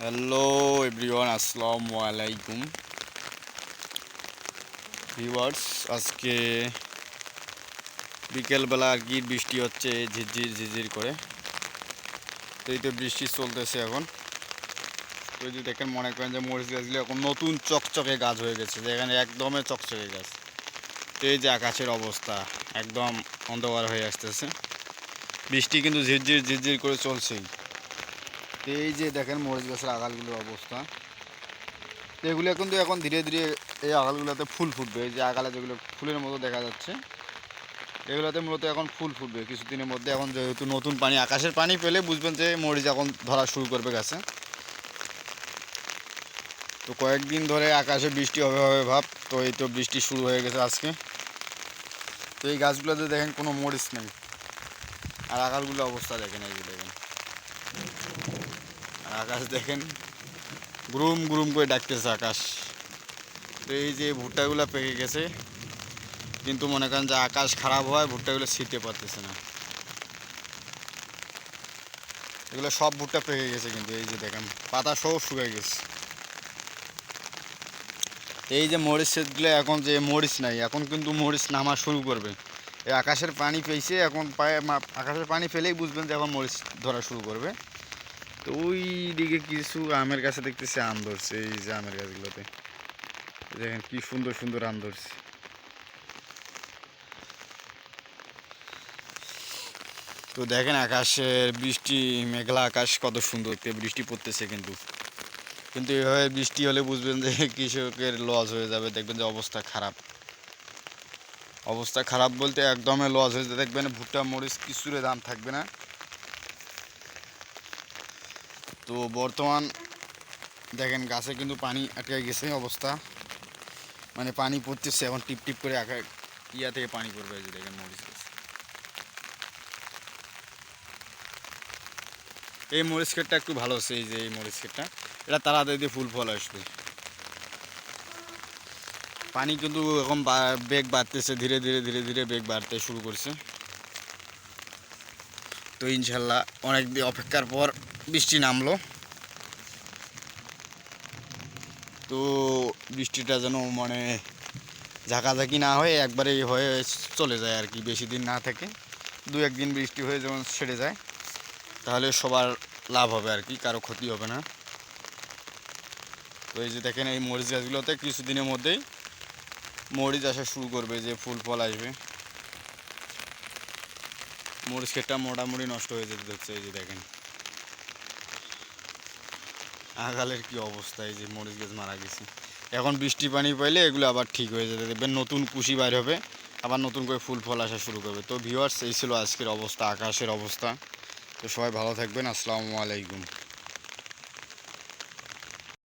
Hello everyone, আসসালামু আলাইকুম viewers. আজকে বিকেলবেলা আর কি বৃষ্টি হচ্ছে, ঝিরঝির ঝিরঝির করে। তো এই তো বৃষ্টি চলতেছে এখন। তো যদি দেখেন, মনে করেন যে মরিচ গাছগুলো এখন নতুন চকচকে গাছ হয়ে গেছে, যেখানে একদমই চকচকে গাছ। তো এই যে আকাশের অবস্থা, একদম অন্ধকার হয়ে আসতেছে। বৃষ্টি কিন্তু ঝিরঝির ঝিরঝির করে চলছেই। তো এই যে দেখেন মরিচ গাছের আগালগুলোর অবস্থা। তো এগুলো কিন্তু এখন ধীরে ধীরে এই আগালগুলোতে ফুল ফুটবে। এই যে আগালে যেগুলো ফুলের মতো দেখা যাচ্ছে, এগুলোতে মূলত এখন ফুল ফুটবে কিছুদিনের মধ্যে। এখন যেহেতু নতুন পানি, আকাশের পানি পেলে বুঝবেন যে মরিচ এখন ধরা শুরু করবে গাছে। তো কয়েকদিন ধরে আকাশে বৃষ্টি হবে হবে ভাব। তো এই তো বৃষ্টি শুরু হয়ে গেছে আজকে। তো এই গাছগুলোতে দেখেন কোনো মরিচ নেই, আর আগালগুলো অবস্থা দেখেন, এই যে দেখেন। আর আকাশ দেখেন, গুরুম গুরুম করে ডাকতেছে আকাশ। তো এই যে ভুট্টাগুলো পেকে গেছে, কিন্তু মনে করেন যে আকাশ খারাপ হয়, ভুট্টাগুলো ছিটতে পারতেছে না। এগুলো সব ভুট্টা পেকে গেছে, কিন্তু এই যে দেখেন পাতা সব শুকিয়ে গেছে। এই যে মরিচ ক্ষেতগুলো, এখন যে মরিচ নাই, এখন কিন্তু মরিচ নামা শুরু করবে। এই আকাশের পানি পেয়েছে, এখন পায়ে আকাশের পানি ফেলেই বুঝবেন যে এখন মরিচ ধরা শুরু করবে। তো ওই দিকে কিছু আমের গাছে দেখতেছি আম ধরছে। এই যে আমের গাছগুলোতে দেখেন কি সুন্দর সুন্দর আম ধরছে। তো দেখেন আকাশের বৃষ্টি, মেঘলা আকাশ কত সুন্দর, বৃষ্টি পড়তেছে। কিন্তু কিন্তু এভাবে বৃষ্টি হলে বুঝবেন যে কৃষকের লস হয়ে যাবে, দেখবেন যে অবস্থা খারাপ। অবস্থা খারাপ বলতে একদমই লস হয়ে যাবে, দেখবেন ভুট্টা মরিচ কিছুর দাম থাকবে না। তো বর্তমান দেখেন গাছে কিন্তু পানি আটকে গেছে অবস্থা, মানে পানি পড়তেছে এখন টিপ টিপ করে ইয়া থেকে পানি পড়বে। এই যে দেখেন মরিচ গাছ, এই মরিচ ক্ষেতটা একটু ভালো হচ্ছে। এই যে এই মরিচ ক্ষেতটা, এটা তাড়াতাড়ি ফুল ফল আসবে। পানি কিন্তু এখন বেগ বাড়তেছে, ধীরে ধীরে ধীরে ধীরে বেগ বাড়তে শুরু করছে। তো ইনশাল্লাহ অনেক দিন অপেক্ষার পর বৃষ্টি নামলো। তো বৃষ্টিটা যেন মানে ঝাঁকাঝাঁকি না হয়ে একবারে হয়ে চলে যায় আর কি, বেশি দিন না থাকে। দু একদিন বৃষ্টি হয়ে যেমন সেরে যায়, তাহলে সবার লাভ হবে আর কি, কারো ক্ষতি হবে না। তো এই যে দেখেন এই মরিচ গাছগুলোতে কিছুদিনের মধ্যেই মরিচ আসা শুরু করবে, যে ফুল ফল আসবে। মরিচ ক্ষেতটা মোটামুটি নষ্ট হয়ে যেতে দেখছে। এই যে দেখেন আগালের কি অবস্থা, এই যে মরিচ গাছ মারা গেছে। এখন বৃষ্টি পানি পাইলে এগুলো আবার ঠিক হয়ে যেতে দেখবেন, নতুন কুশি বাইর হবে, আবার নতুন করে ফুল ফল আসা শুরু করবে। তো ভিউয়ার্স, এই ছিল আজকের অবস্থা, আকাশের অবস্থা। তো সবাই ভালো থাকবেন, আসসালামু আলাইকুম।